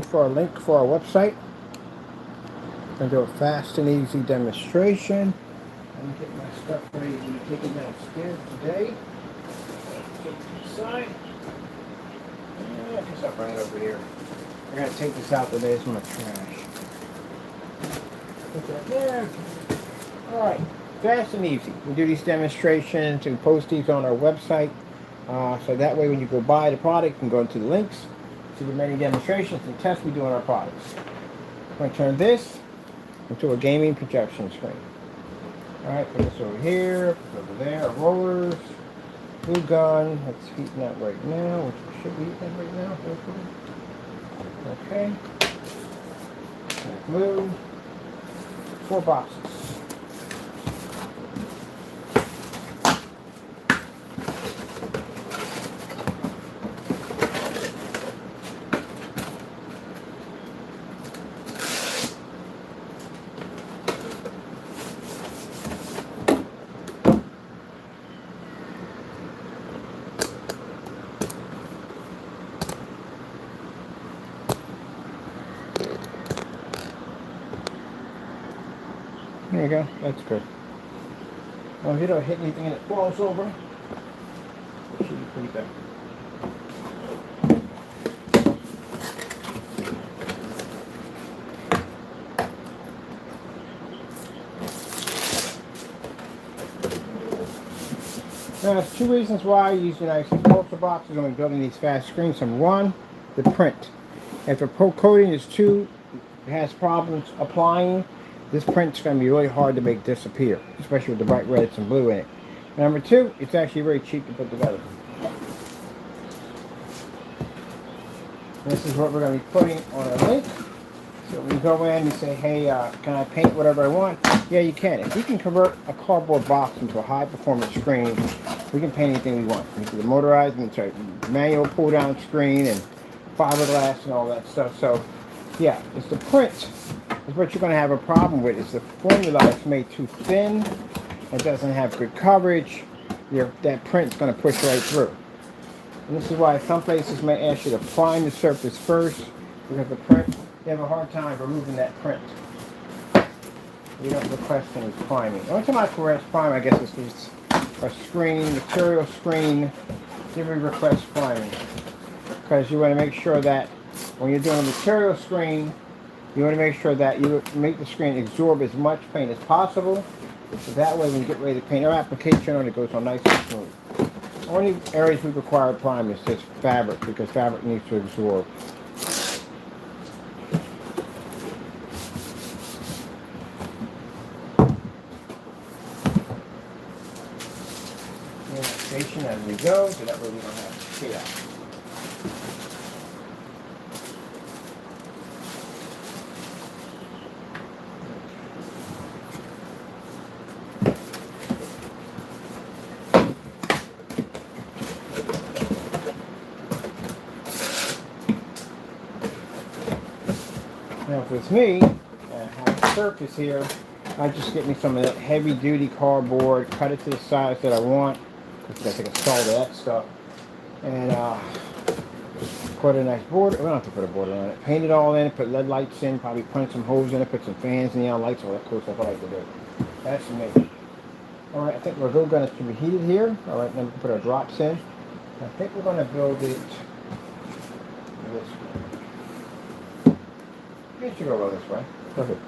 for a link for our website. I'm going to do a fast and easy demonstration. I'm getting my stuff ready to take it downstairs today. Take it aside. I guess I'll bring it over here. I gotta take this out today. It's my trash. Put that there. Alright, fast and easy. We do these demonstrations and post these on our website. So that way when you go buy the product, you can go into the links, see the many demonstrations and tests we do on our products. I'm going to turn this into a gaming projection screen. Alright, put this over here, put it over there, rollers, glue gun. It's heating up right now, which it should be heating up right now. Okay. Glue. 4 boxes. There you go, that's good. Well, if you don't hit anything and it falls over, it should be pretty good. Now, there's 2 reasons why I use United Ultra boxes when we're building these fast screens. Number 1, the print. If the coating is has problems applying, this print's going to be really hard to make disappear, especially with the bright reds and blue in it. Number 2, it's actually very cheap to put together. This is what we're going to be putting on our link. So when you go in and say, hey, can I paint whatever I want? Yeah, you can. If we can convert a cardboard box into a high-performance screen, we can paint anything we want. We can do the motorized, manual pull-down screen and fiberglass and all that stuff. So, yeah, it's the print is what you're going to have a problem with. Is the formula is made too thin. It doesn't have good coverage. That print's going to push right through. And this is why some places may ask you to prime the surface first, because the print, you have a hard time removing that print. You don't request any priming. The only time I request prime, I guess, is a screen, material screen. You would request priming, because you want to make sure that when you're doing a material screen, you want to make sure that you make the screen absorb as much paint as possible. So that way when you get ready to paint our application on, it goes on nice and smooth. Only areas we require prime is just fabric, because fabric needs to absorb. Station as we go, so that way we don't have to chaos. Now if it's me, I have a surface here, I just get me some of that heavy duty cardboard, cut it to the size that I want. I take a salt of that stuff and put a nice border. We don't have to put a border on it. Paint it all in, put LED lights in, probably punch some holes in it, put some fans, neon lights, all that cool stuff I like to do. That's me. Alright, I think our glue gun is to be heated here. Alright, then we can put our drops in. I think we're going to build it this way. It should go this way. Perfect.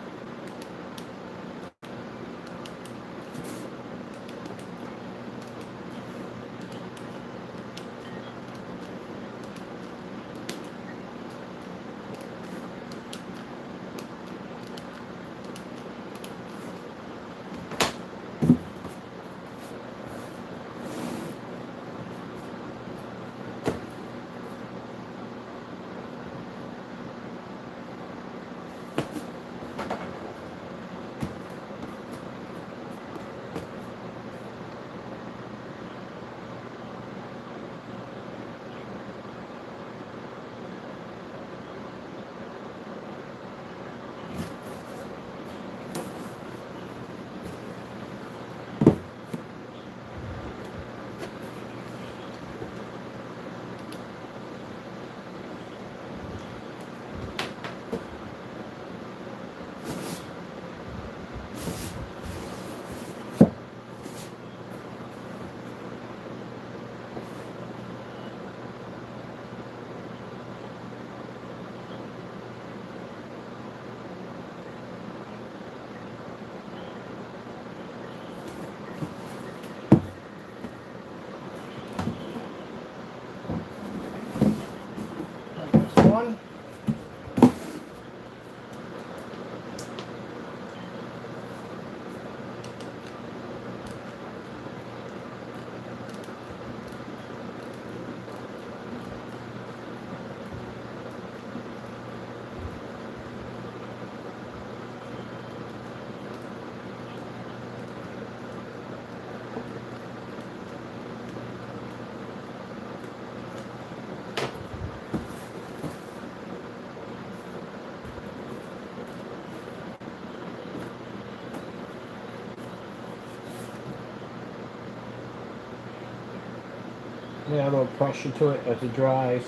a little pressure to it as it dries.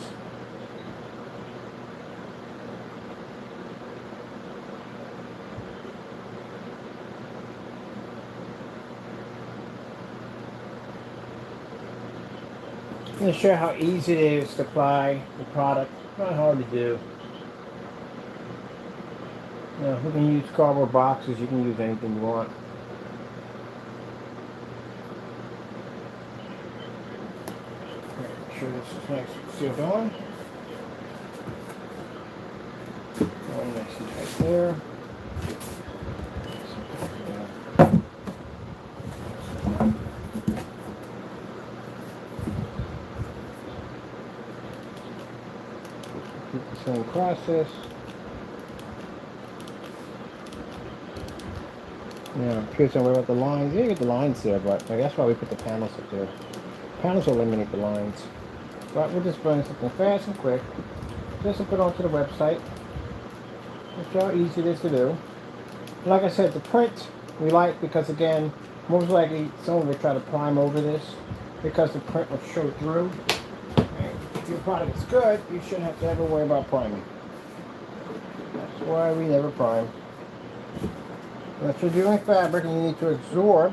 I'm going to show you how easy it is to apply the product. Not hard to do. You know, you can use cardboard boxes, you can use anything you want. Make sure this is nice and sealed on. Going nice and tight there. Keep the same process. Yeah, kids don't worry about the lines. You get the lines there, but that's why we put the panels up there. Panels will eliminate the lines. But we're just running something fast and quick. Just to put onto the website. That's how easy it is to do. Like I said, the print we like because, again, most likely someone will try to prime over this because the print will show through. And if your product is good, you shouldn't have to ever worry about priming. That's why we never prime. If you're doing fabric and you need to absorb,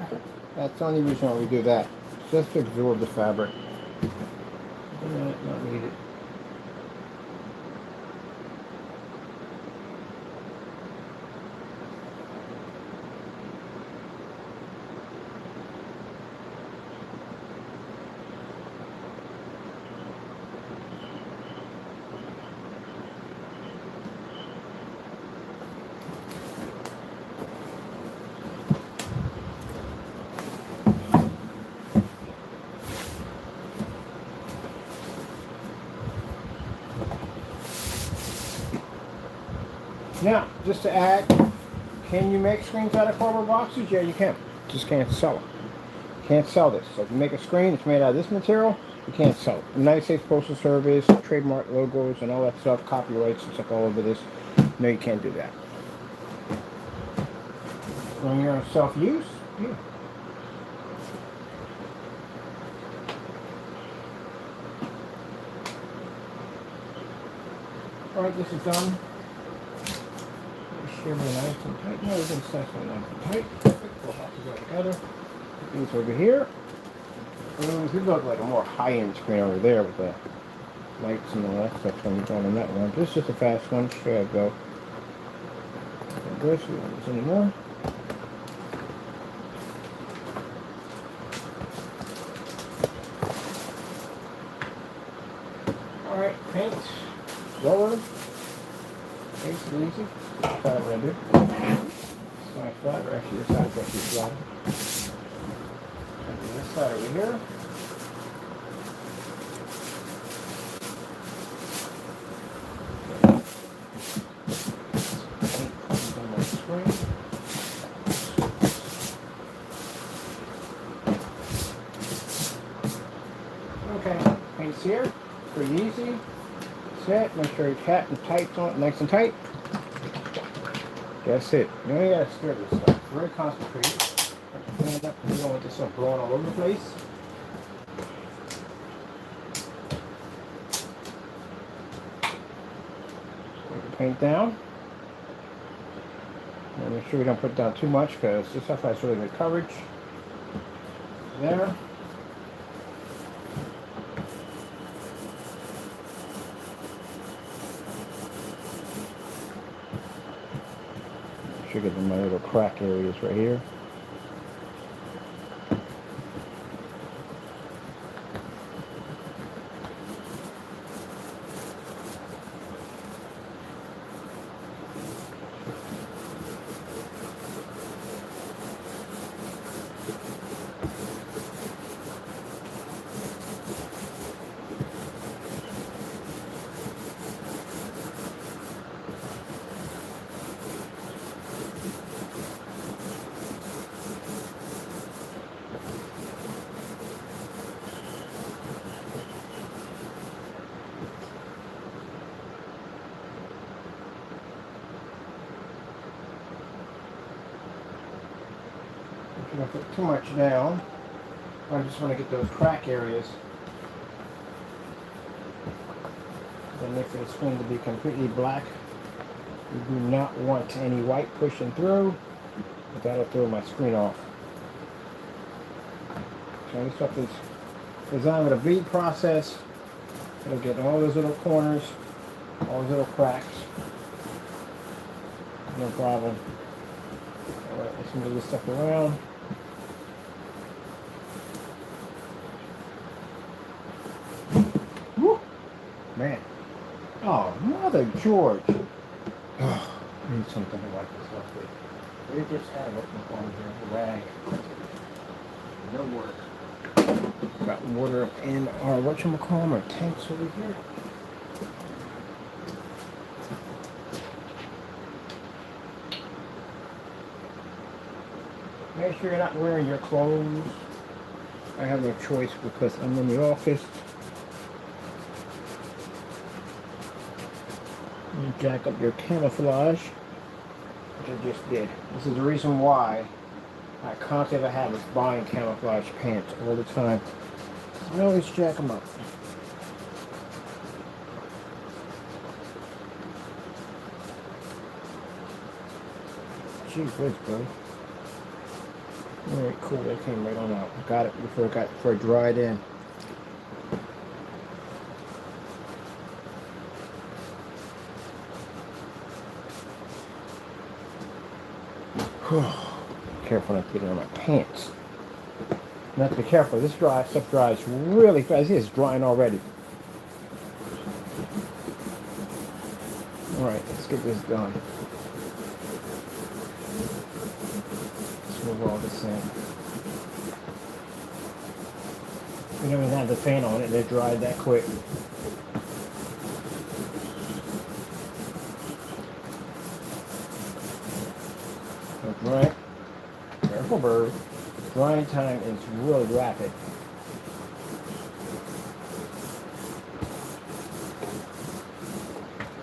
that's the only reason why we do that. Just to absorb the fabric. Not needed. Now, just to add, can you make screens out of cardboard boxes? Yeah, you can. Just can't sell them. Can't sell this. So if you make a screen that's made out of this material, you can't sell it. United States Postal Service, trademark logos and all that stuff, copyrights and stuff all over this. No, you can't do that. When you're on self-use, yeah. Alright, this is done. Really nice and tight. No, we can stack them nice and tight. Perfect. We'll have to go together. Put these over here. We look like a more high-end screen over there with the lights and all that stuff when you're going on that one. This is just a fast one. Sure, I go. This, we don't use anymore. Alright, paint. Roller. Paint's easy. Side render. Side flat, or actually this side is actually flat. And this side over here. On my screen. Okay, paint's here. Pretty easy. Set. Make sure your cap and tights on it, nice and tight. That's it. You only gotta stir this stuff. It's very concentrated. Stand up because you don't want this stuff blowing all over the place. Put the paint down. And make sure we don't put it down too much because this stuff has really good coverage. There. Should get my little crack areas right here. If you don't put too much down, I just want to get those crack areas And if it's going to be completely black, you do not want any white pushing through, but that'll throw my screen off. So this stuff is designed with a bead process. It'll get all those little corners, all those little cracks. No problem. Alright, let's move this stuff around. Woo! Man. Oh, Mother George. Oh, I need something to wipe this off with. We just had it on here, a rag. No work. Got water in our, whatchamacallit, our tanks over here. Make sure you're not wearing your clothes. I have no choice because I'm in the office. You jack up your camouflage, which I just did. This is the reason why I constantly have is buying camouflage pants all the time. I always jack them up. Gee whiz, bro. Alright, cool, that came right on out. Got it before it dried in. Careful not to get it on my pants. You have to be careful. This stuff dries really fast. See, it's drying already. Alright, let's get this done. Let's move all this in. We don't even have the fan on it. They dried that quick. Right. Careful, bird. Drying time is really rapid.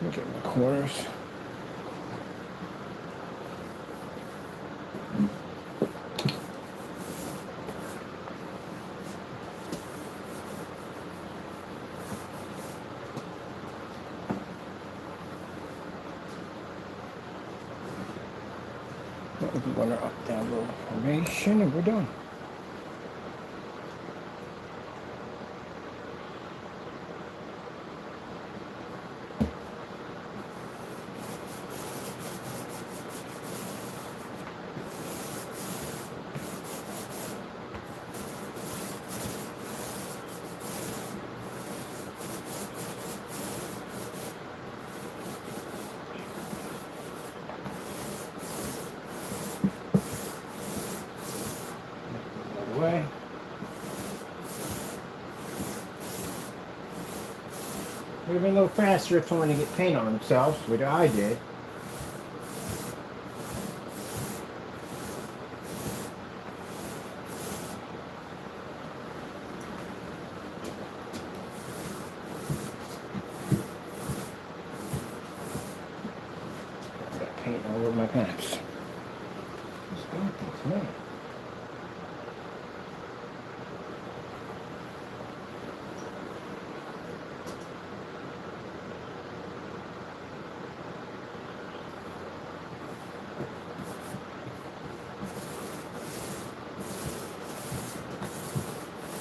Look at my corners. We want to up down little formation and we're done. Way. Would have been a little faster if someone didn't get paint on themselves, which I did. Got paint all over my pants. That's me.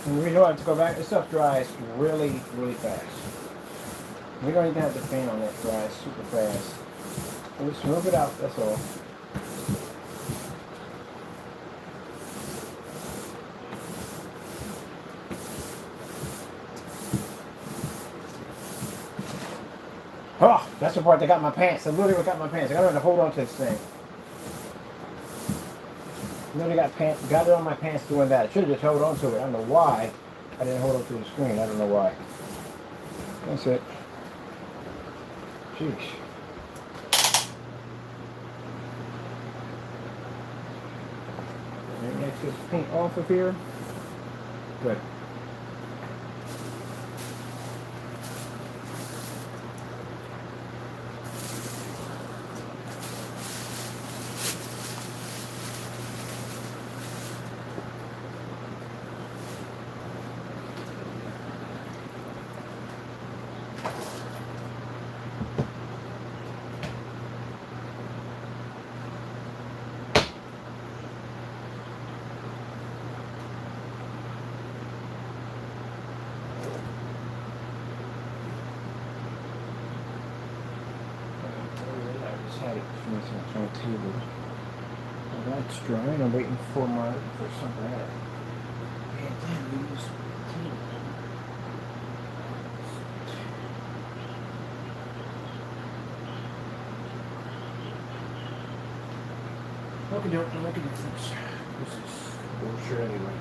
And we know I have to go back. This stuff dries really, really fast. We don't even have the paint on it. It dries super fast. We just move it out, that's all. Oh, that's the part that got my pants. I literally got my pants. I got to hold on to this thing. Literally got it on my pants doing that. I should have just held on to it. I don't know why I didn't hold on to the screen. I don't know why. That's it. Jeez. Next is paint off of here. Good. attic. It's on the table. Well, that's drying. I'm waiting for something else. And then we use tea. Okay, don't make a difference. This is bullshit anyway.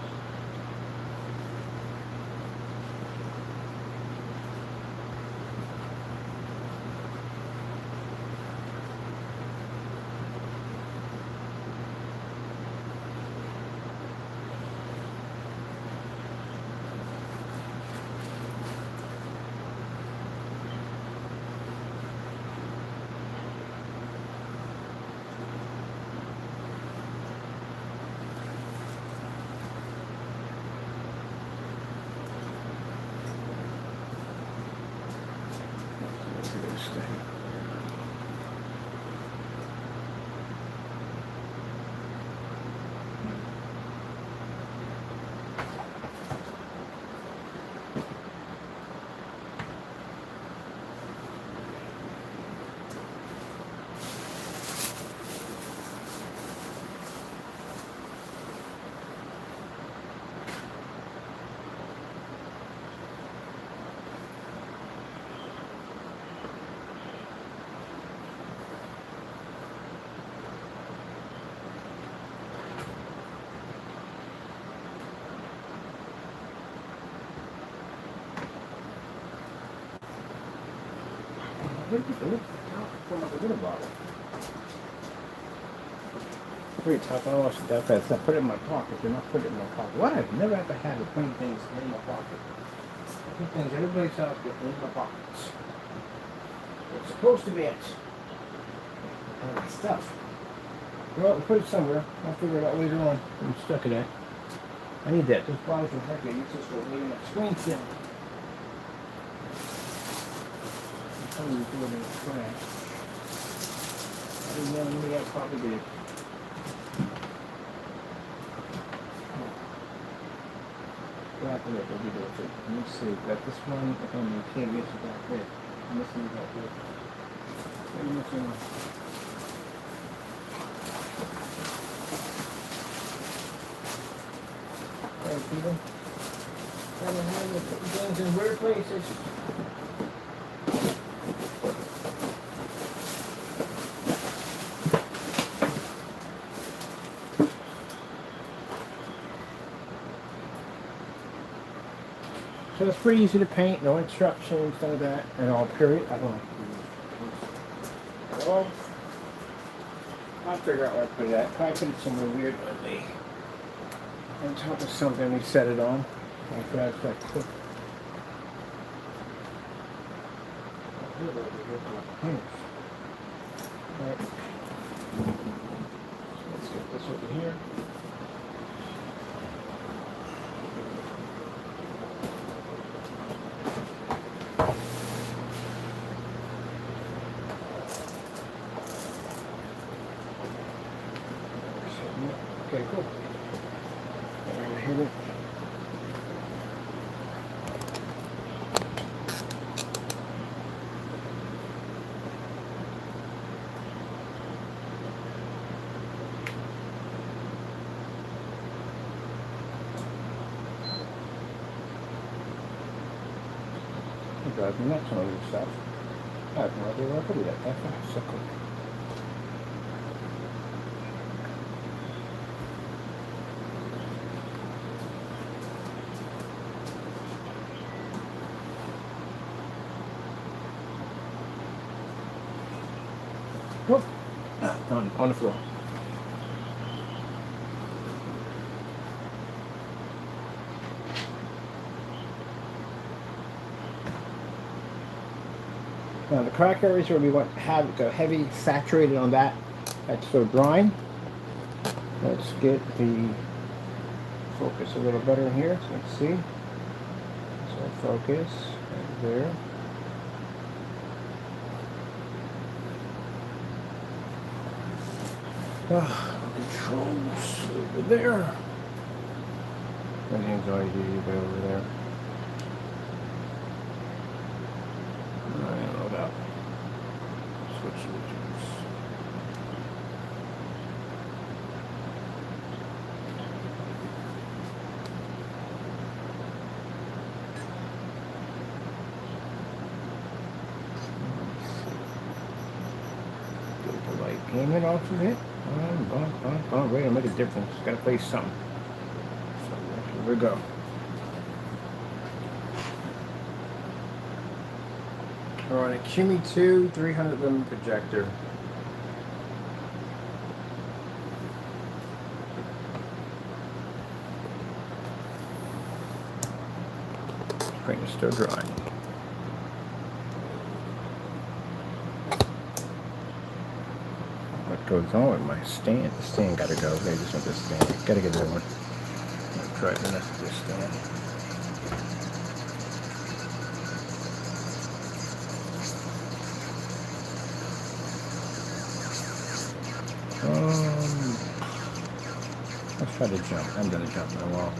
Where did you look from the water bottle? Pretty tough. I lost that fast. I put it in my pocket. Did not put it in my pocket. What? I've never had to have it putting things in my pocket. I put things everybody's house get in my pockets. It's supposed to be it. Stuff. Well, put it somewhere. I'll figure it out later on. I'm stuck in that. I need that. This bottle's from heck. I use this for leaving that screen thing. I'm doing it in the trash. I didn't know anybody else probably did. What happened with it? Let me see. Got this one, and you can't miss it back there. I'm missing it back there. What are you missing? Alright, people. Haven't had to put things in weird places. So it's pretty easy to paint, no instructions, none of that, and all period. I don't know. Well, I'll figure out where I put it at. Probably put it somewhere weird on top of something we set it on. Like that, it's like quick. Alright. So let's get this over here. Okay, cool. And hit it. It drives me nuts on all this stuff. I have no idea where I put it at. That's so cool. Whoop. On the floor. Now the crack areas where we want to have the heavy saturated on that, that's still drying. Let's get the focus a little better in here. So let's see. So focus right there. Controls over there. And the anxiety over there. I don't know about switch switches. light payment off of it. Wait, it'll make a difference. Gotta play something. So here we go. We're on a Kimi 2 300 lumen projector. Screen is still drying. What goes on with my stand? The stand gotta go. Okay, just want this stand. Gotta get rid of one. I'll try the rest of this stand. Let's try to jump. I haven't done a jump in a while.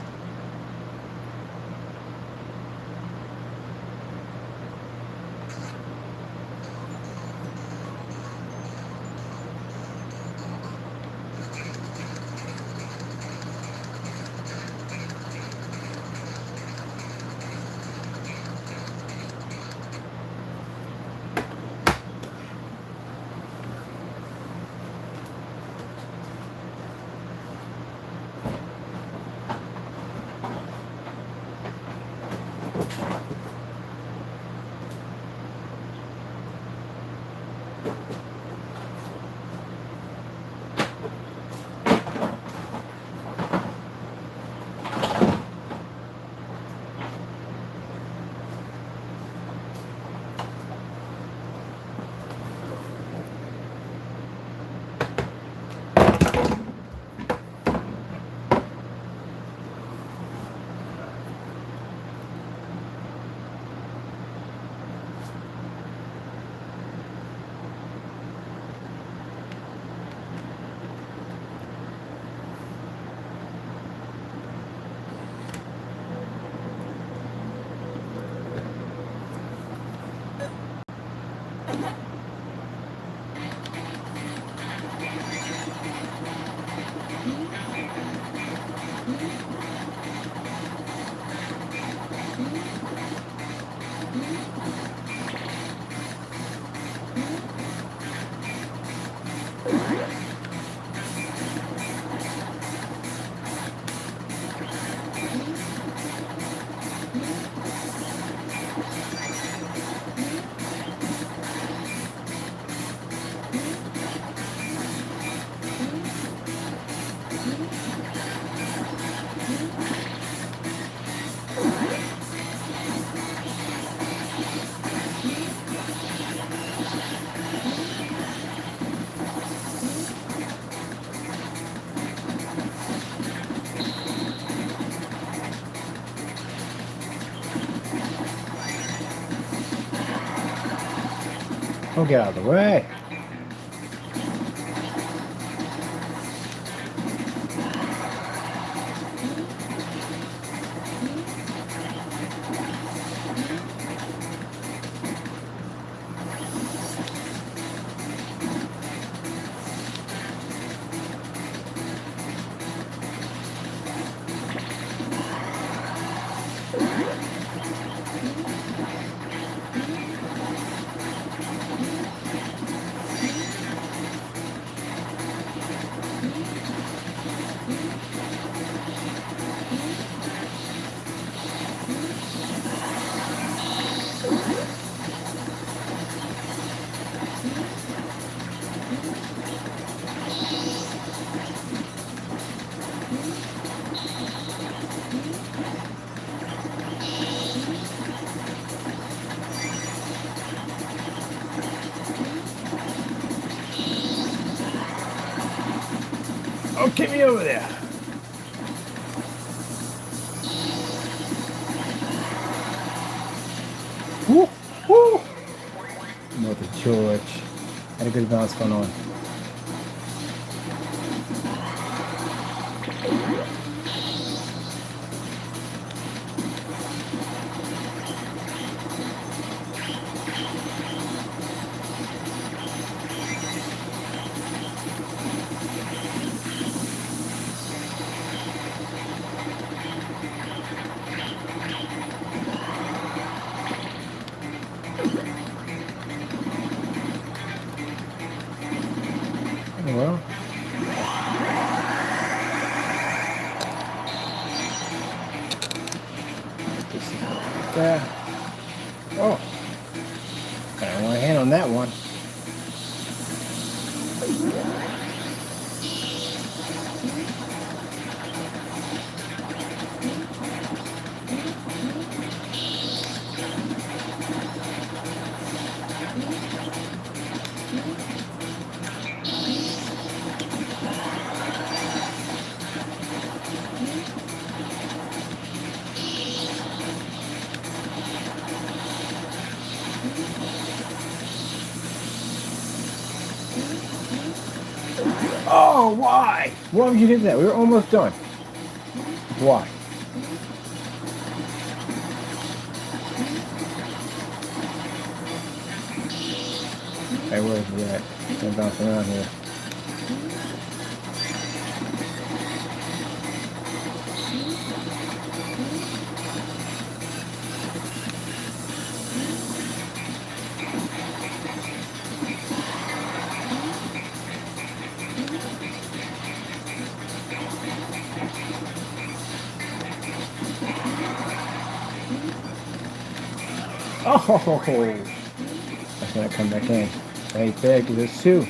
Oh, get out of the way. Oh, get me over there. Woo, woo. Mother George. Had a good bounce going on. Well. Oh, I don't want a hand on that one. Oh, why? Why would you do that? We were almost done. Why? Hey, where is he at? I'm bouncing around here. Oh, that's gonna come back in. Hey, big, there's two.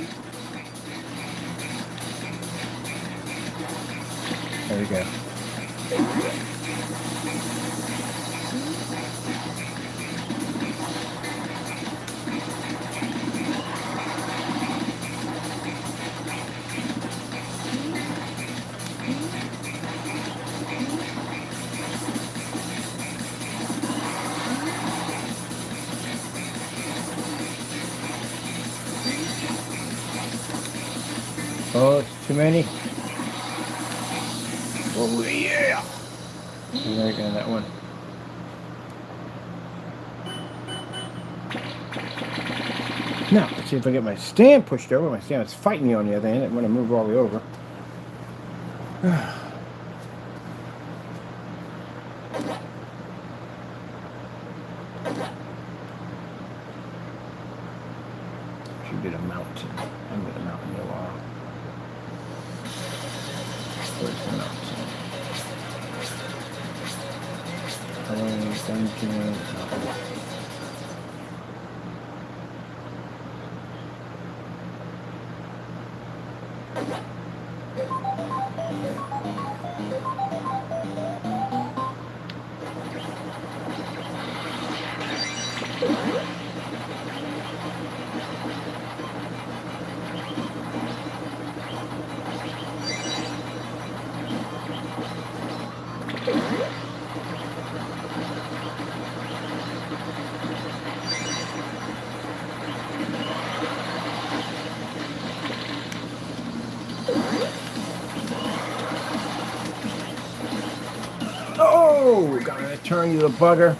There we go. Oh, it's too many. Oh, yeah. There you go, that one. Now, let's see if I get my stand pushed over. My stand is fighting me on the other end. I'm going to move all the way over. Should be the mountain. I'm going to mountain in a while. Where's the mountain? Oh, gotta turn you, the bugger.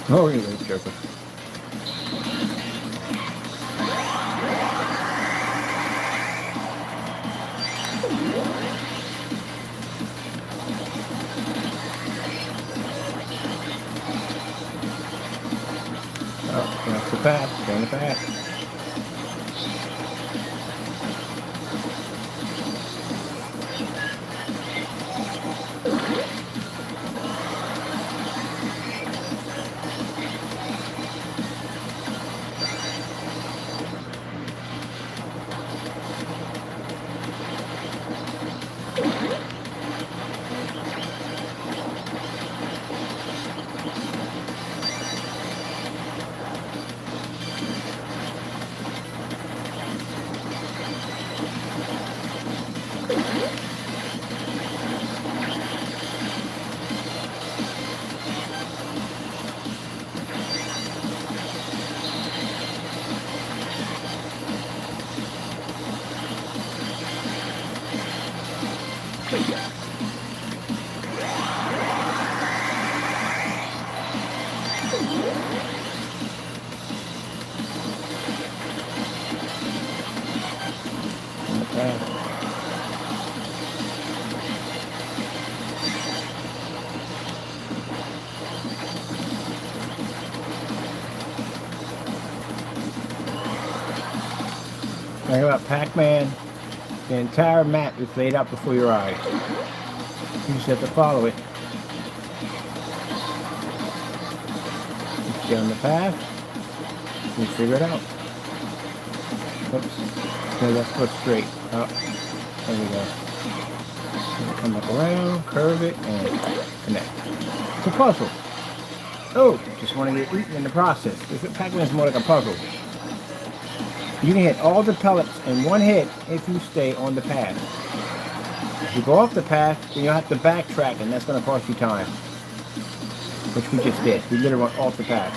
Oh, you're really joking. Oh, that's the path. Down the path. Talking about Pac-Man, the entire map is laid out before your eyes. You just have to follow it. You stay on the path, you figure it out. Oops. No, let's go straight. Up. There we go. Come back around, curve it, and connect. It's a puzzle. Oh, just want to get eaten in the process. Pac-Man is more like a puzzle. You can hit all the pellets in one hit if you stay on the path. If you go off the path, then you'll have to backtrack, and that's going to cost you time. Which we just did. We literally went off the path.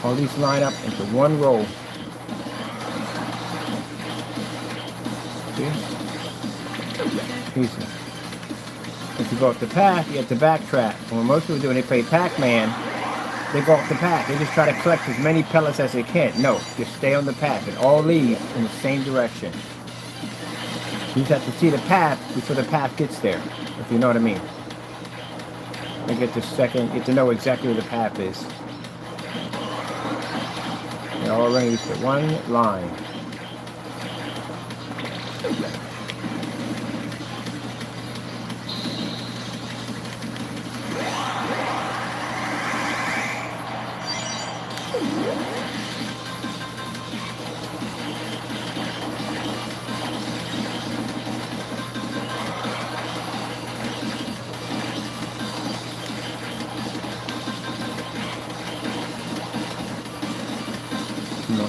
All these line up into one row. See? Easy. If you go off the path, you have to backtrack. And when most people do when they play Pac-Man, they go off the path. They just try to collect as many pellets as they can. No, just stay on the path. It all leads in the same direction. You just have to see the path before the path gets there, if you know what I mean. You get to know exactly where the path is. It all ranges to one line.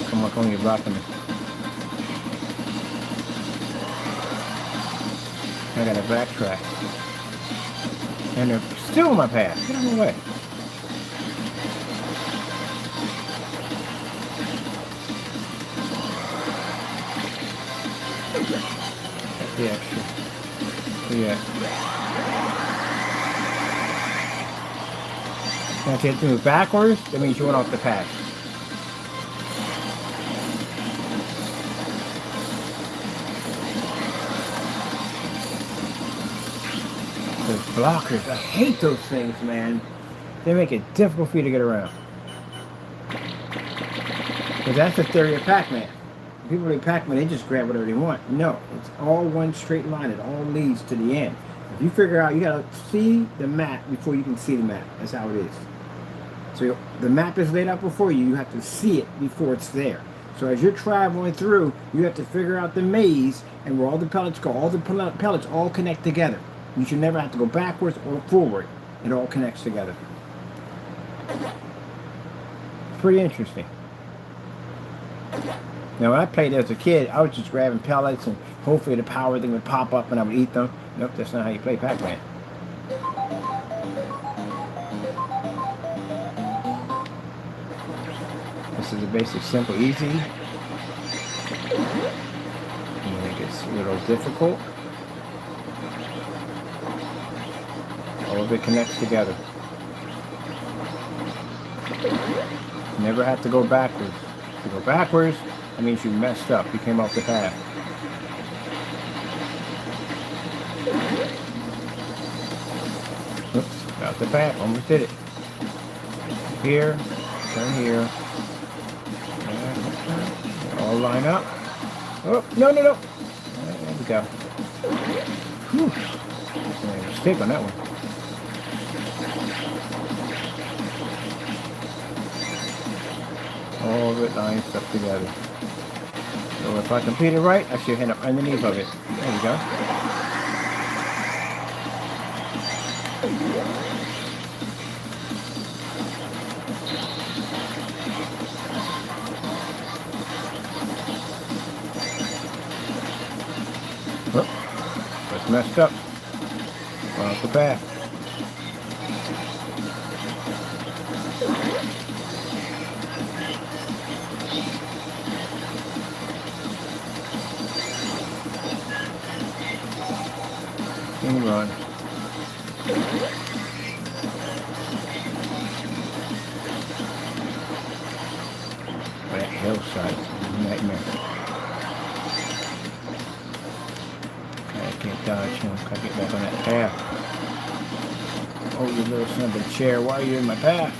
Come on, you're blocking me. I gotta backtrack. And they're still on my path. Get out of the way. Yeah, sure. Yeah. Now if you have to move backwards, that means you went off the path. Those blockers, I hate those things, man. They make it difficult for you to get around. Because that's the theory of Pac-Man. People play Pac-Man, they just grab whatever they want. No, it's all one straight line. It all leads to the end. If you figure out, you gotta see the map before you can see the map. That's how it is. So the map is laid out before you. You have to see it before it's there. So as you're traveling through, you have to figure out the maze and where all the pellets go. All the pellets all connect together. You should never have to go backwards or forward. It all connects together. Pretty interesting. Now when I played as a kid, I was just grabbing pellets and hopefully the power thing would pop up and I would eat them. Nope, that's not how you play Pac-Man. This is a basic, simple, easy. And then it gets a little difficult. All of it connects together. Never have to go backwards. If you go backwards, that means you messed up. You came off the path. Oops, got the path. Almost did it. Here, turn here. All line up. Oh, no. There we go. Whew. Mistake on that one. All of it lines up together. So if I complete it right, I should hit up underneath of it. There we go. Oh, that's messed up. Off the path. And run. That hillside is a nightmare. I can't dodge him. Gotta get back on that path. Oh, you little son of a chair. Why are you in my path?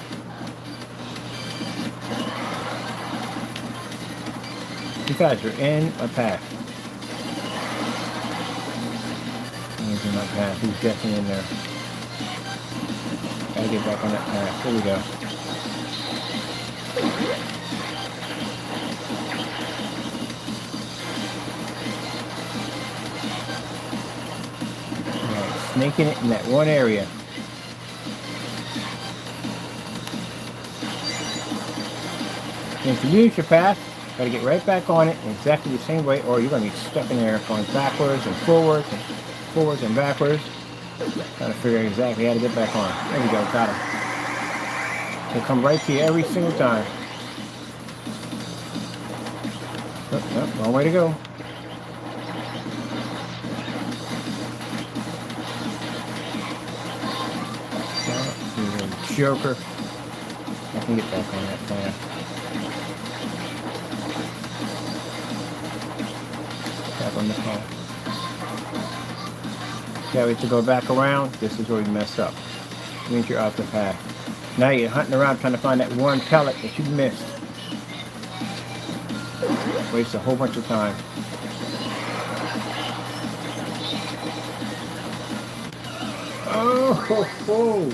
You guys are in my path. He's in my path. He's definitely in there. Gotta get back on that path. There we go. Right, snaking it in that one area. And if you use your path, gotta get right back on it in exactly the same way, or you're gonna be stuck in there going backwards and forwards and backwards. Trying to figure out exactly how to get back on. There you go, got him. He'll come right to you every single time. Oh, wrong way to go. Oh, joker. I can get back on that path. Back on the path. Yeah, we have to go back around. This is where we mess up. It means you're off the path. Now you're hunting around trying to find that one pellet that you missed. Waste a whole bunch of time. Oh, ho, ho.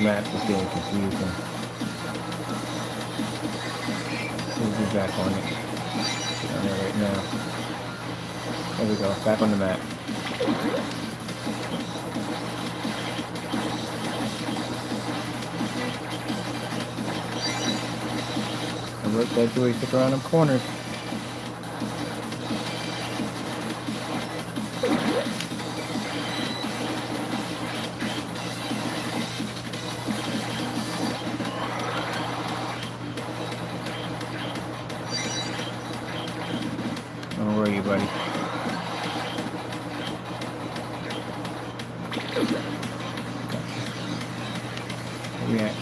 Map is getting confusing. We'll be back on it. Get on there right now. There we go. Back on the map. I work that way, stick around them corners. Oh, where are you, buddy? Where you at?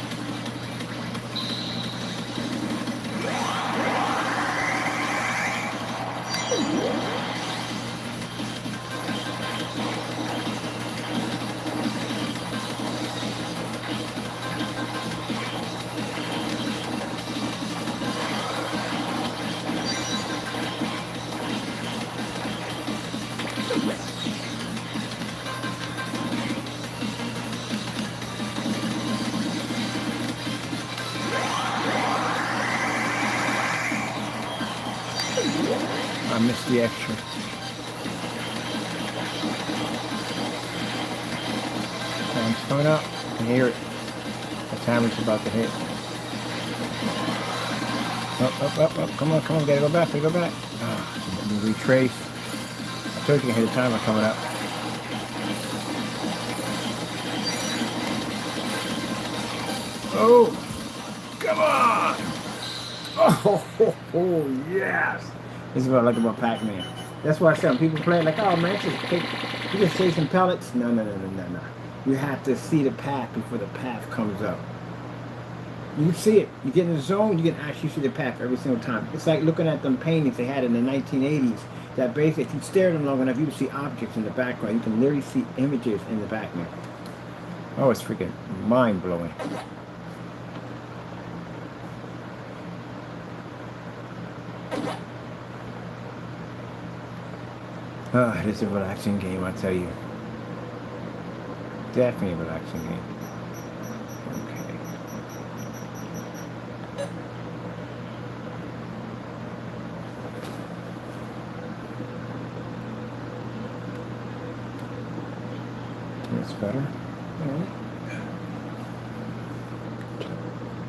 I missed the extra. Time's coming up. I can hear it. The timer's about to hit. Up. Come on. Gotta go back. Let me retrace. I told you I can hear the timer coming up. Oh! Come on! Oh, yes! This is what I like about Pac-Man. That's why I said when people play like, oh man, you just save some pellets. No. You have to see the path before the path comes up. You see it. You get in the zone, you can actually see the path every single time. It's like looking at them paintings they had in the 1980s. That basically, if you stare at them long enough, you can see objects in the background. You can literally see images in the background. Oh, it's freaking mind-blowing. It is a relaxing game, I tell you. Definitely a relaxing game. Okay. That's better. Alright.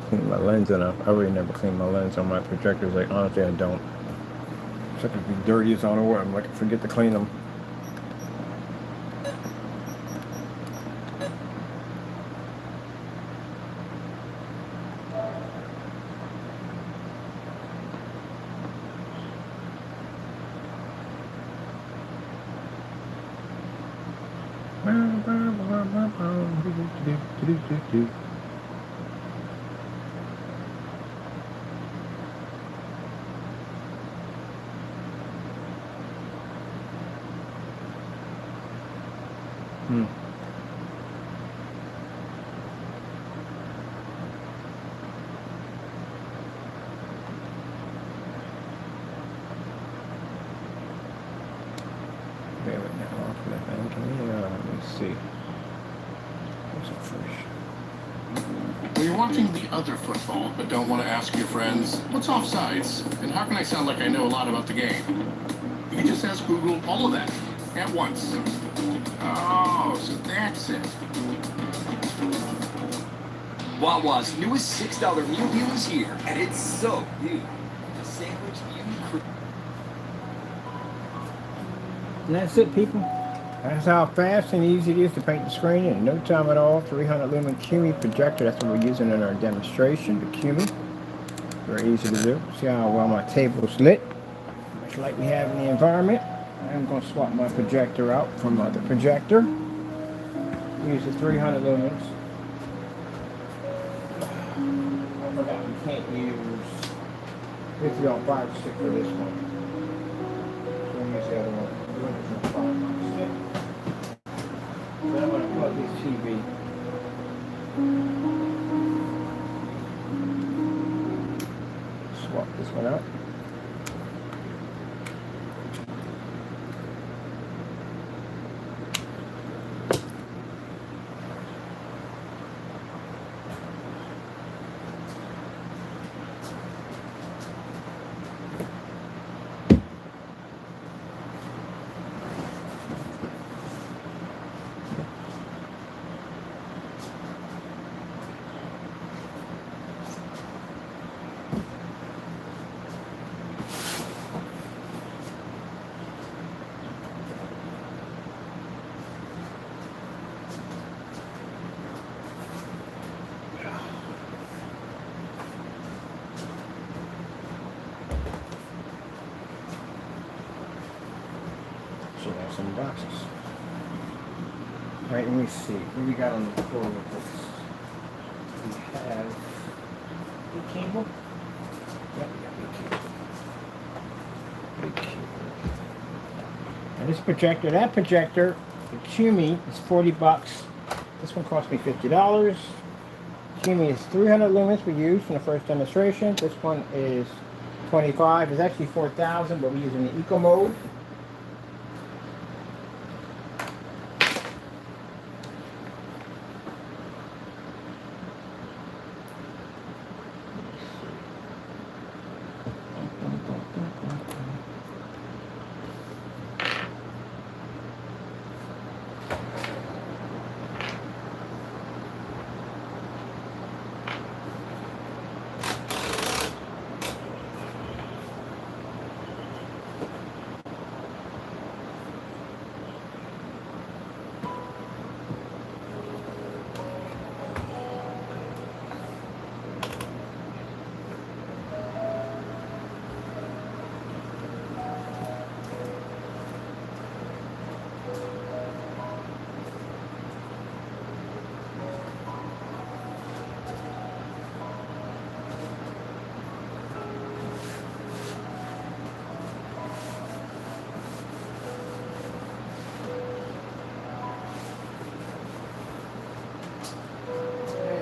Clean my lens enough. I really never clean my lens on my projectors. Like, honestly, I don't. It's like it'd be dirty as I don't know what. I'm like, I forget to clean them. Let me see. What's up first? When you're watching the other football but don't want to ask your friends, what's offsides? And how can I sound like I know a lot about the game? You can just ask Google all of that at once. Oh, so that's it. Wawa's newest $6 meal deal is here, and it's so new. The sandwich you And that's it, people. That's how fast and easy it is to paint the screen in no time at all. 300 lumen QE projector. That's what we're using in our demonstration. The QE. Very easy to do. See how well my table is lit. Much like we have in the environment. I'm going to swap my projector out from the projector. Use the 300 lumens. I forgot you can't use 50 on 5 stick for this one. So we'll use the other one. Then I'm going to plug this TV. Swap this one out. So that's some boxes. All right, let me see. What we got on the floor with this? We have the cable. Yep, we got the cable. Big cable. And this projector, that projector, the Qumi is 40 bucks. This one cost me $50. Qumi is 300 lumens we used in the first demonstration. This one is 25. It's actually 4,000, but we're using the eco mode.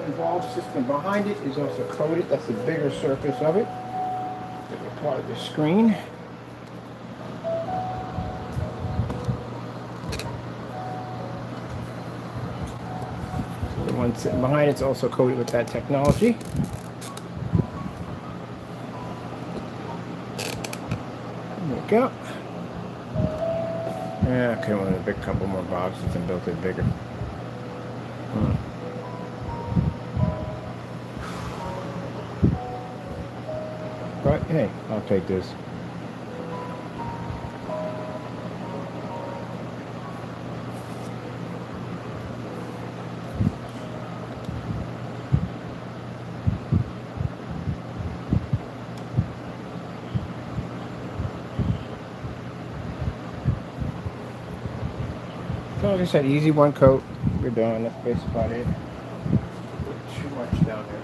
The valve system behind it is also coated. That's the bigger surface of it. Bigger part of the screen. So the one sitting behind it's also coated with that technology. There we go. Yeah, okay, one of the big couple more boxes and built it bigger. But hey, I'll take this. So like I said, easy one coat. We're done. That's basically about it. Too much down there.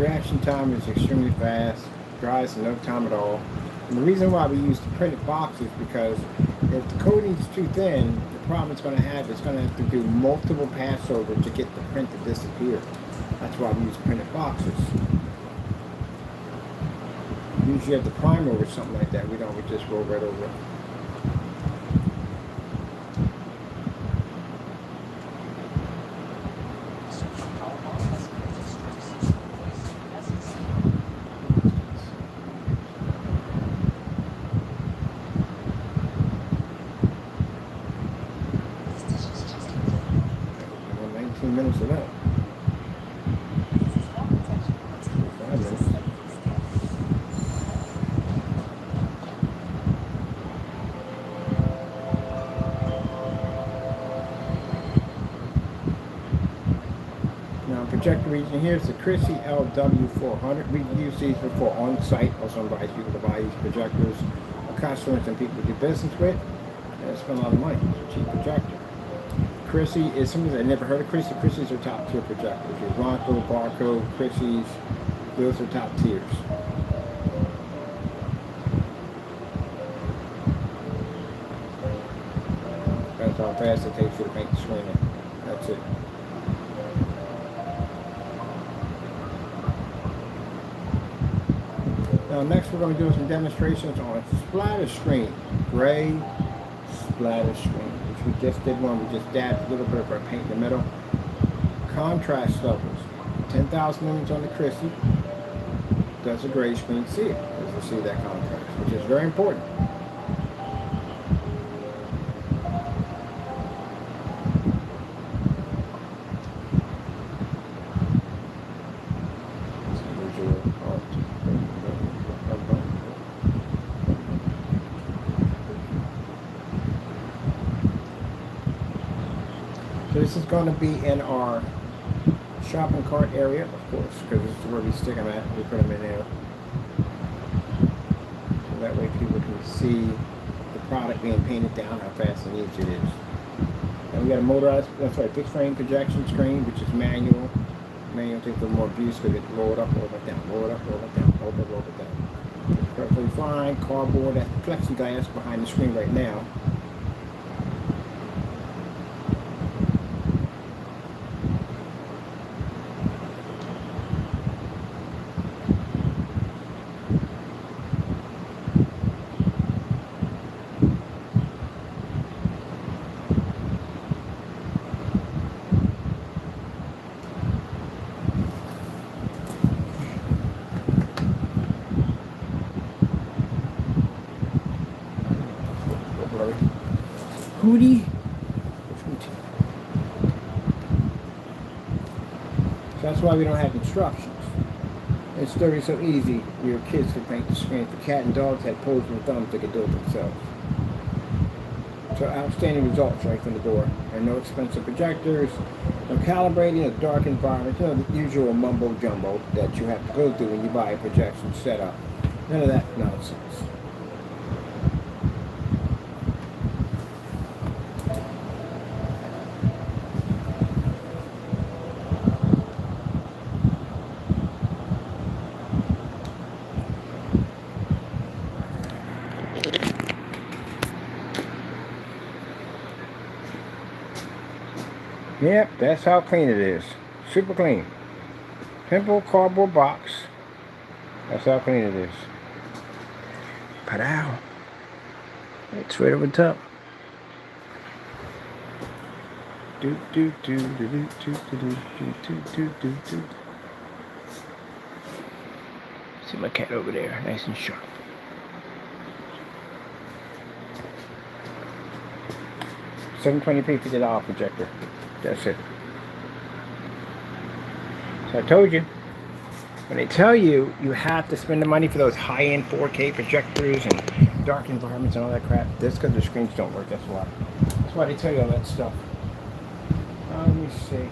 reaction time is extremely fast, dries in no time at all. And the reason why we use the printed box is because if the coating is too thin, the problem it's going to have is going to have to do multiple pass over to get the print to disappear. That's why we use printed boxes. Usually have the primer or something like that. We don't, we just roll right over it. Well, 19 minutes of that. 5 minutes. Now, projector region here is the Chrissy LW400. We use these for on-site, also advise people to buy these projectors. Customers and people we do business with, and spend a lot of money. It's a cheap projector. Chrissy is something that I never heard of. Chrissy. Chrissy's are top tier projectors. Your Bronco, Barco, Chrissy's, those are top tiers. That's how fast it takes you to paint the screen in. That's it. Now next we're going to do some demonstrations on a splatter screen. Gray splatter screen, which we just did one. We just dabbed a little bit of our paint in the middle. Contrast levels. 10,000 lumens on the Chrissy. Does a gray screen see it? Does it see that contrast? Which is very important. So this is going to be in our shopping cart area, of course, because this is where we stick them at. We put them in there. So that way people can see the product being painted down, how fast and easy it is. And we got a motorized, that's right, fixed frame projection screen, which is manual. Manual takes a little more abuse because it roll it up, roll it down, roll it up, roll it down, roll it, roll it down. It's perfectly fine. Cardboard, that's plexiglass behind the screen right now. Hootie. So that's why we don't have instructions. It's very so easy. Your kids can paint the screen. If the cat and dogs had posing thumbs, they could do it themselves. So outstanding results right from the door. And no expensive projectors, no calibrating, a dark environment, you know, the usual mumbo jumbo that you have to go through when you buy a projection setup. None of that nonsense. Yep, that's how clean it is. Super clean. Simple cardboard box. That's how clean it is. Pow. It's right over the top. Do do do do do do do do do do do. See my cat over there, nice and sharp. $720p $50 projector. That's it. So I told you, when they tell you you have to spend the money for those high-end 4K projectors and dark environments and all that crap, that's because the screens don't work. That's why. That's why they tell you all that stuff. Let me see.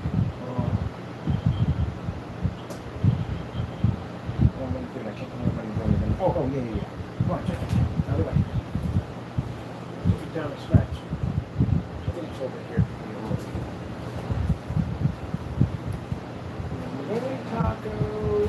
Oh, yeah. Come on, check it. Out of the way. Take it down the scratch. I think it's over here. Hey, Taco.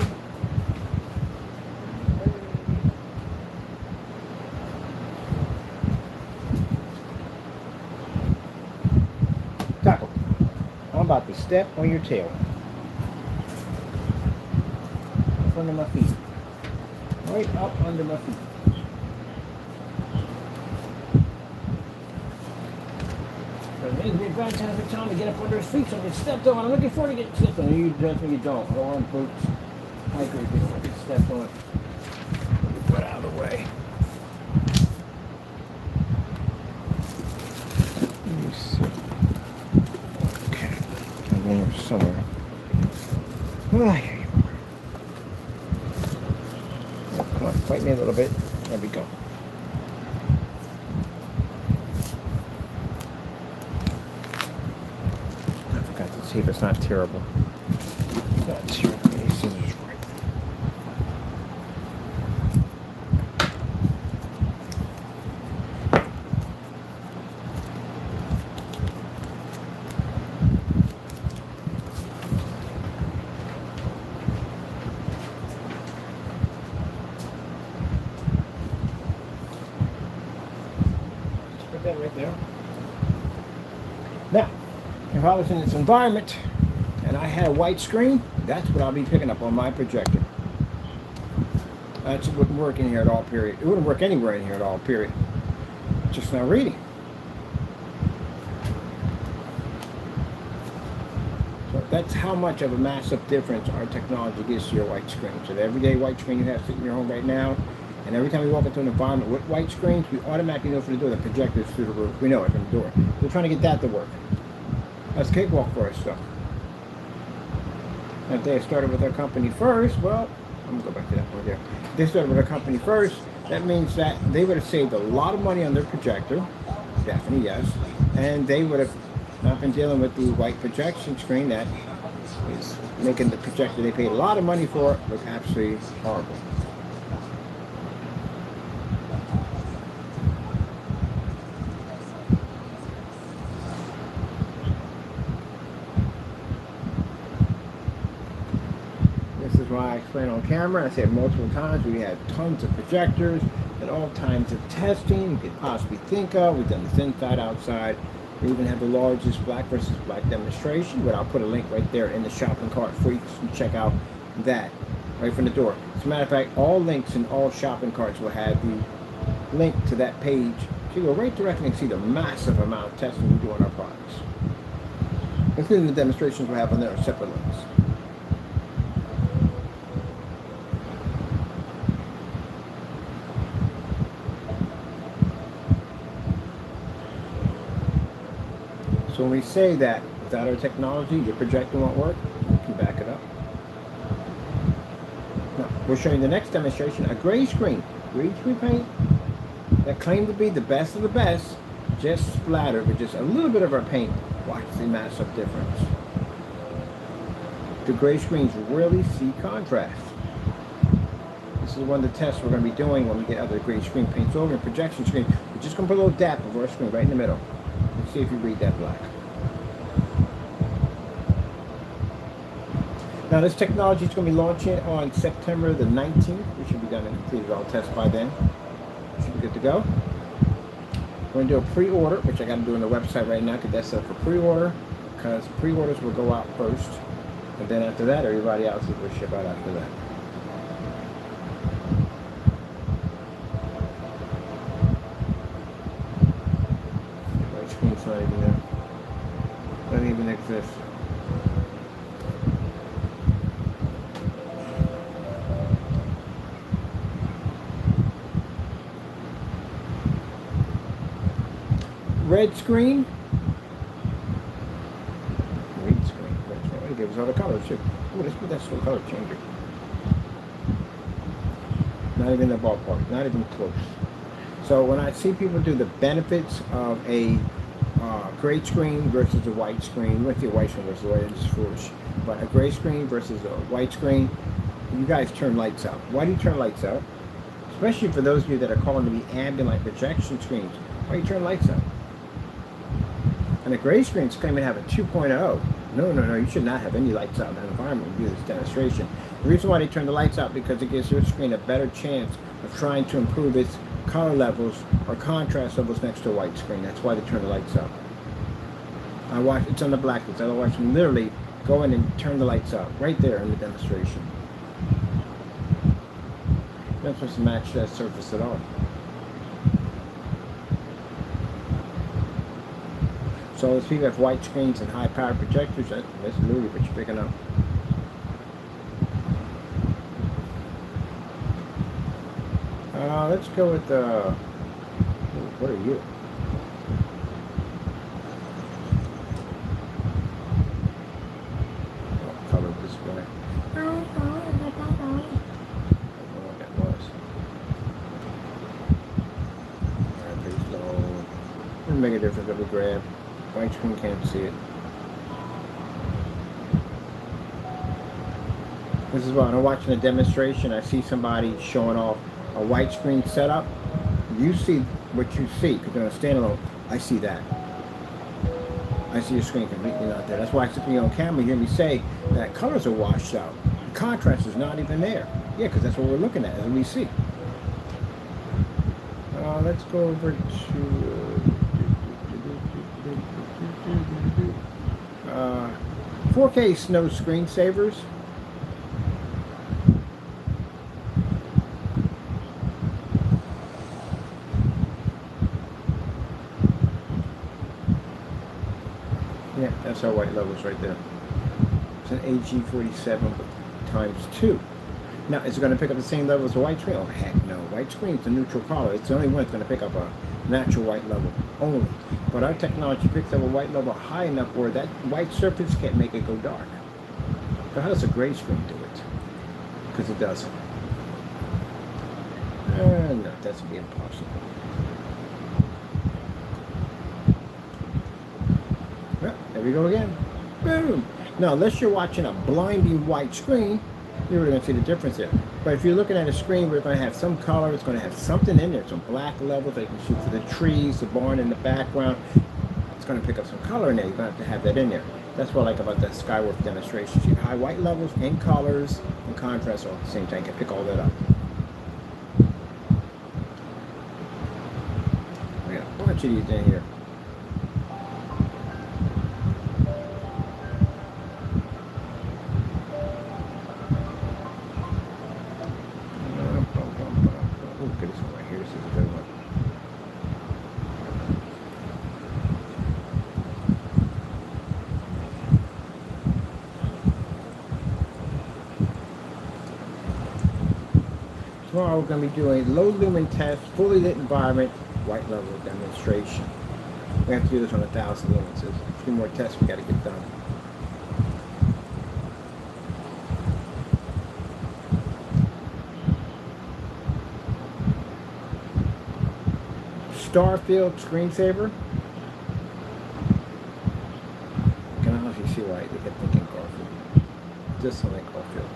step on your tail. Up under my feet. Right up under my feet. But it makes me a fantastic time to get up under his feet so I get stepped on. I'm looking forward to getting stepped on. You definitely don't. I don't want boots. I agree with you. I get stepped on. Get out of the way. Let me see. Okay. I'm in here somewhere. Ah, here you are. Oh, come on, fight me a little bit. There we go. I forgot to see if it's not terrible. It's not terrible. These scissors right. Put that right there. Now, if I was in this environment and I had a white screen, that's what I'll be picking up on my projector. That wouldn't work in here at all, period. It wouldn't work anywhere in here at all, period. Just not reading. So that's how much of a massive difference our technology gives to your white screen. So the everyday white screen you have sitting in your home right now, and every time we walk into an environment with white screens, we automatically know from the door the projector is through the roof. We know it from the door. We're trying to get that to work. That's cakewalk for us, though. If they started with our company first, well, I'm going to go back to that one there. If they started with our company first, that means that they would have saved a lot of money on their projector. Definitely, yes. And they would have not been dealing with the white projection screen that is making the projector they paid a lot of money for look absolutely horrible. This is why I explain on camera. I said multiple times we had tons of projectors and all kinds of testing you could possibly think of. We've done this inside, outside. We even have the largest black versus black demonstration, but I'll put a link right there in the shopping cart for you to check out that right from the door. As a matter of fact, all links in all shopping carts will have the link to that page. So you go right directly and see the massive amount of testing we do on our products, including the demonstrations we have on there are separate links. So when we say that without our technology, your projector won't work, we can back it up. Now, we're showing the next demonstration, a gray screen paint that claimed to be the best of the best, just splattered with just a little bit of our paint. Watch the massive difference. The gray screens really see contrast. This is one of the tests we're going to be doing when we get other gray screen paints over and projection screen. We're just going to put a little dap over our screen right in the middle. Let's see if you read that black. Now this technology is going to be launching on September the 19th. We should be done and completed all tests by then. Should be good to go. We're going to do a pre-order, which I got to do on the website right now because that's set for pre-order. Because pre-orders will go out first. And then after that, everybody else will ship out after that. White screen's not even there. Doesn't even exist. Red screen. Red screen. It gives us other colors too. Oh, let's put that slow color changer. Not even the ballpark. Not even close. So when I see people do the benefits of a gray screen versus a white screen, you went to a white screen versus a white, it's foolish. But a gray screen versus a white screen, you guys turn lights out. Why do you turn lights out? Especially for those of you that are calling to be ambient light projection screens. Why do you turn lights out? And the gray screen's claiming to have a 2.0. No, you should not have any lights out in that environment when you do this demonstration. The reason why they turn the lights out because it gives your screen a better chance of trying to improve its color levels or contrast levels next to a white screen. That's why they turn the lights out. It's on the blacklist. I watch them literally go in and turn the lights out right there in the demonstration. You're not supposed to match that surface at all. So those people have white screens and high power projectors. That's literally what you're picking up. Let's go with what are you? Oh, color display. I don't know what that was. Alright, please load. Doesn't make a difference if we grab. White screen can't see it. This is what I'm watching a demonstration. I see somebody showing off a white screen setup. You see what you see because on a standalone, I see that. I see your screen completely not there. That's why I sit me on camera. You hear me say that colors are washed out. The contrast is not even there. Yeah, because that's what we're looking at, as we see. Let's go over to 4K snow screensavers. Yeah, that's our white levels right there. It's an AG47 times 2. Now, is it going to pick up the same level as a white screen? Oh, heck no. White screen is a neutral color. It's the only one that's going to pick up a natural white level only. But our technology picks up a white level high enough where that white surface can't make it go dark. So how does a gray screen do it? Because it doesn't. No, that's be impossible. Well, there we go again. Boom. Now, unless you're watching a blinding white screen, you're really going to see the difference there. But if you're looking at a screen where it's going to have some color, it's going to have something in there, some black levels that you can shoot for the trees, the barn in the background. It's going to pick up some color in there. You're going to have that in there. That's what I like about that Skyworth demonstration. You high white levels and colors and contrast all at the same time. You can pick all that up. We got a bunch of these in here. Look at this one right here. This is a good one. Tomorrow we're going to be doing low lumen test, fully lit environment, white level demonstration. We have to do this on 1,000 lumens. There's a few more tests we got to get done. Starfield screensaver. I can honestly see why they kept thinking Garfield. Just like Garfield.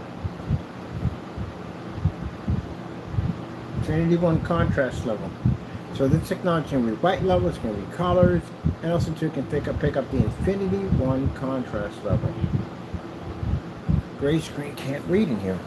Trinity 1 contrast level. So this technology can be white level, it's going to be colors, and also too can pick up the Infinity 1 contrast level. Gray screen can't read in here.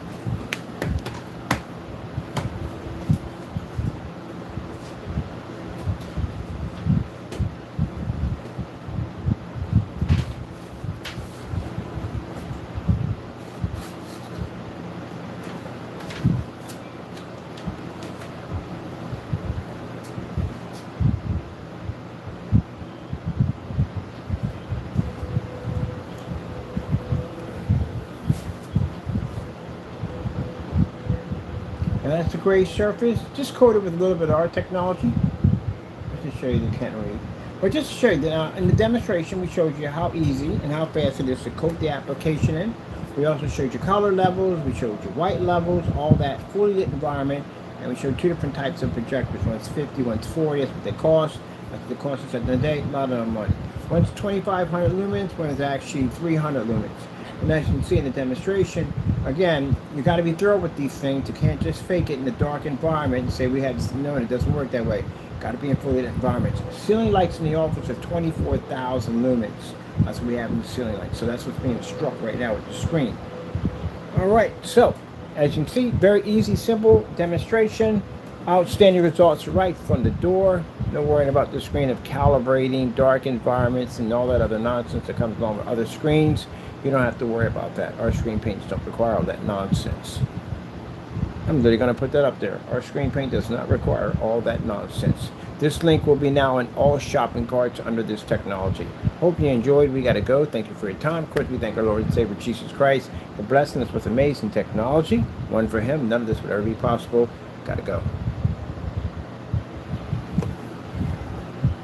And that's the gray surface, just coated with a little bit of our technology. Just to show you they can't read. But just to show you that in the demonstration, we showed you how easy and how fast it is to coat the application in. We also showed you color levels, we showed you white levels, all that fully lit environment, and we showed two different types of projectors. One's 50, one's 40, that's what they cost. That's what they cost us at the day, a lot of money. One's 2,500 lumens, one is actually 300 lumens. And as you can see in the demonstration, again, you got to be thorough with these things. You can't just fake it in a dark environment and say we had no, it doesn't work that way. Got to be in fully lit environments. Ceiling lights in the office are 24,000 lumens. That's what we have in the ceiling lights. So that's what's being struck right now with the screen. All right, so as you can see, very easy, simple demonstration. Outstanding results right from the door. No worrying about the screen of calibrating, dark environments, and all that other nonsense that comes along with other screens. You don't have to worry about that. Our screen paints don't require all that nonsense. I'm literally going to put that up there. Our screen paint does not require all that nonsense. This link will be now in all shopping carts under this technology. Hope you enjoyed. We got to go. Thank you for your time. Of course, we thank our Lord and Savior Jesus Christ for blessing us with amazing technology. One for Him. None of this would ever be possible. Got to go.